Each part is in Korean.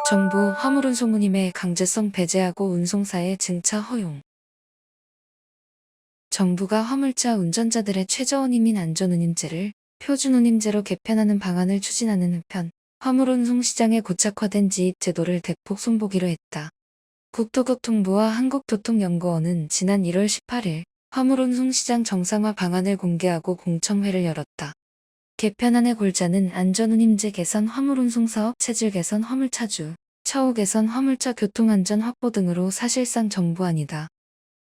정부 화물운송운임의 강제성 배제하고 운송사의 증차 허용. 정부가 화물차 운전자들의 최저운임인 안전운임제를 표준운임제로 개편하는 방안을 추진하는 한편 화물운송 시장에 고착화된 지입 제도를 대폭 손보기로 했다. 국토교통부와 한국교통연구원은 지난 1월 18일 화물운송 시장 정상화 방안을 공개하고 공청회를 열었다. 개편안의 골자는 안전운임제 개선, 화물운송 사업 체질 개선, 화물차주, 처우 개선, 화물차 교통안전 확보 등으로 사실상 정부안이다.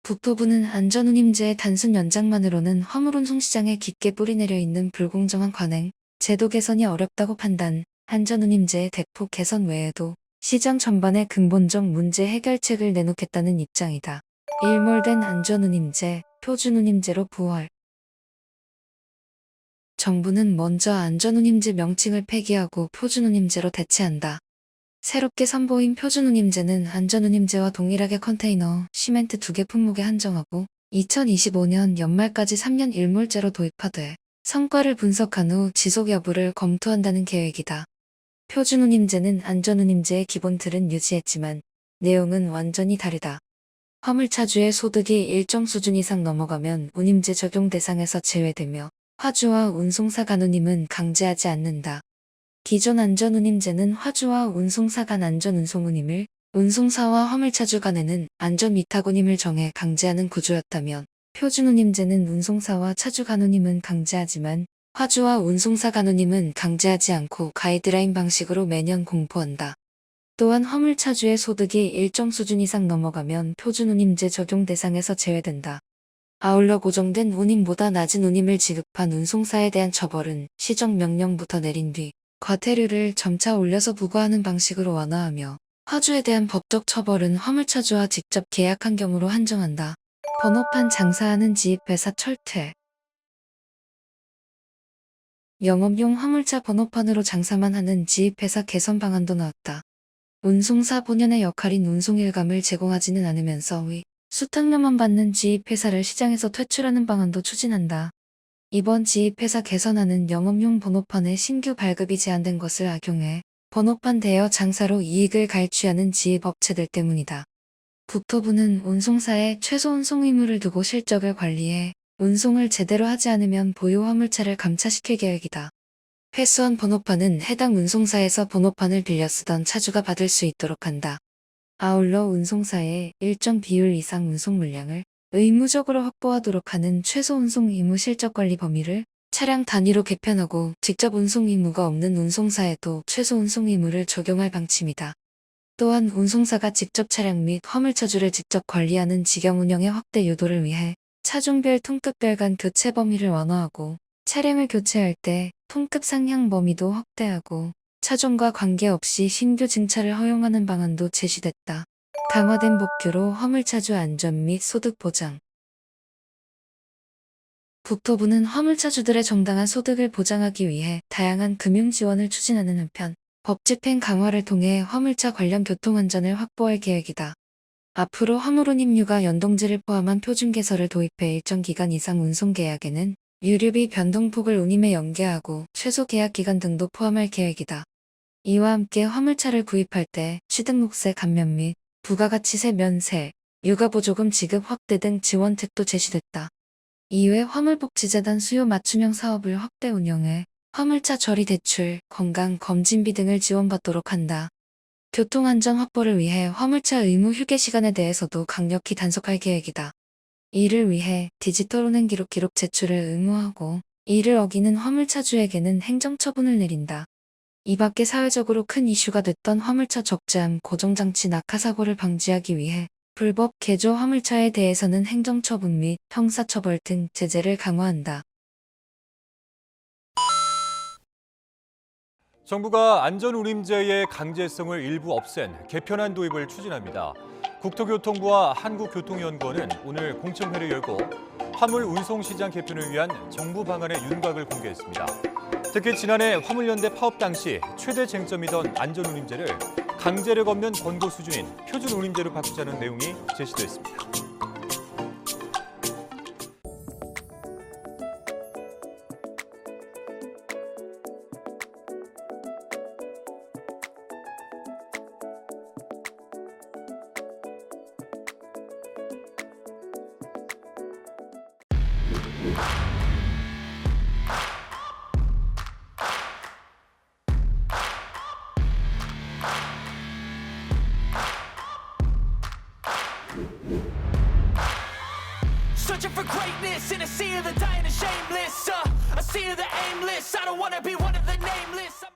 국토부는 안전운임제의 단순 연장만으로는 화물운송 시장에 깊게 뿌리내려 있는 불공정한 관행, 제도 개선이 어렵다고 판단, 안전운임제의 대폭 개선 외에도 시장 전반의 근본적 문제 해결책을 내놓겠다는 입장이다. 일몰된 안전운임제, 표준운임제로 부활. 정부는 먼저 안전운임제 명칭을 폐기하고 표준운임제로 대체한다. 새롭게 선보인 표준운임제는 안전운임제와 동일하게 컨테이너, 시멘트 2개 품목에 한정하고 2025년 연말까지 3년 일몰제로 도입하되 성과를 분석한 후 지속 여부를 검토한다는 계획이다. 표준운임제는 안전운임제의 기본 틀은 유지했지만 내용은 완전히 다르다. 화물차주의 소득이 일정 수준 이상 넘어가면 운임제 적용 대상에서 제외되며 화주와 운송사 간 운임은 강제하지 않는다. 기존 안전운임제는 화주와 운송사 간 안전운송운임을, 운송사와 화물차주 간에는 안전위탁운임을 정해 강제하는 구조였다면 표준운임제는 운송사와 차주 간 운임은 강제하지만 화주와 운송사 간 운임은 강제하지 않고 가이드라인 방식으로 매년 공포한다. 또한 화물차주의 소득이 일정 수준 이상 넘어가면 표준운임제 적용 대상에서 제외된다. 아울러 고정된 운임보다 낮은 운임을 지급한 운송사에 대한 처벌은 시정명령부터 내린 뒤 과태료를 점차 올려서 부과하는 방식으로 완화하며 화주에 대한 법적 처벌은 화물차주와 직접 계약한 경우로 한정한다. 번호판 장사하는 지입회사 철퇴. 영업용 화물차 번호판으로 장사만 하는 지입회사 개선 방안도 나왔다. 운송사 본연의 역할인 운송일감을 제공하지는 않으면서 수탁료만 받는 지입회사를 시장에서 퇴출하는 방안도 추진한다. 이번 지입회사 개선안은 영업용 번호판의 신규 발급이 제한된 것을 악용해 번호판 대여 장사로 이익을 갈취하는 지입업체들 때문이다. 국토부는 운송사에 최소 운송 의무를 두고 실적을 관리해 운송을 제대로 하지 않으면 보유 화물차를 감차시킬 계획이다. 회수한 번호판은 해당 운송사에서 번호판을 빌려 쓰던 차주가 받을 수 있도록 한다. 아울러 운송사에 일정 비율 이상 운송 물량을 의무적으로 확보하도록 하는 최소 운송 의무 실적 관리 범위를 차량 단위로 개편하고 직접 운송 의무가 없는 운송사에도 최소 운송 의무를 적용할 방침이다. 또한 운송사가 직접 차량 및 화물차주를 직접 관리하는 직영 운영의 확대 유도를 위해 차종별 통급별 간 교체 범위를 완화하고 차량을 교체할 때 통급 상향 범위도 확대하고 차종과 관계없이 신규 증차를 허용하는 방안도 제시됐다. 강화된 법규로 화물차주 안전 및 소득 보장. 국토부는 화물차주들의 정당한 소득을 보장하기 위해 다양한 금융 지원을 추진하는 한편 법 집행 강화를 통해 화물차 관련 교통안전을 확보할 계획이다. 앞으로 화물운임료가 연동제를 포함한 표준 개설을 도입해 일정 기간 이상 운송 계약에는 유류비 변동폭을 운임에 연계하고 최소 계약 기간 등도 포함할 계획이다. 이와 함께 화물차를 구입할 때 취등록세 감면 및 부가가치세 면세, 육아보조금 지급 확대 등 지원책도 제시됐다. 이외 화물복지재단 수요 맞춤형 사업을 확대 운영해 화물차 처리 대출, 건강, 검진비 등을 지원받도록 한다. 교통안전 확보를 위해 화물차 의무 휴게 시간에 대해서도 강력히 단속할 계획이다. 이를 위해 디지털 운행 기록 제출을 의무화하고 이를 어기는 화물차주에게는 행정처분을 내린다. 이 밖에 사회적으로 큰 이슈가 됐던 화물차 적재함 고정장치 낙하사고를 방지하기 위해 불법 개조 화물차에 대해서는 행정처분 및 형사처벌 등 제재를 강화한다. 정부가 안전운임제의 강제성을 일부 없앤 개편안 도입을 추진합니다. 국토교통부와 한국교통연구원은 오늘 공청회를 열고 화물 운송시장 개편을 위한 정부 방안의 윤곽을 공개했습니다. 특히 지난해 화물연대 파업 당시 최대 쟁점이던 안전운임제를 강제력 없는 권고 수준인 표준운임제로 바꾸자는 내용이 제시됐습니다. Searching for greatness in a sea of the dying and shameless. A sea of the aimless. I don't wanna be one of the nameless.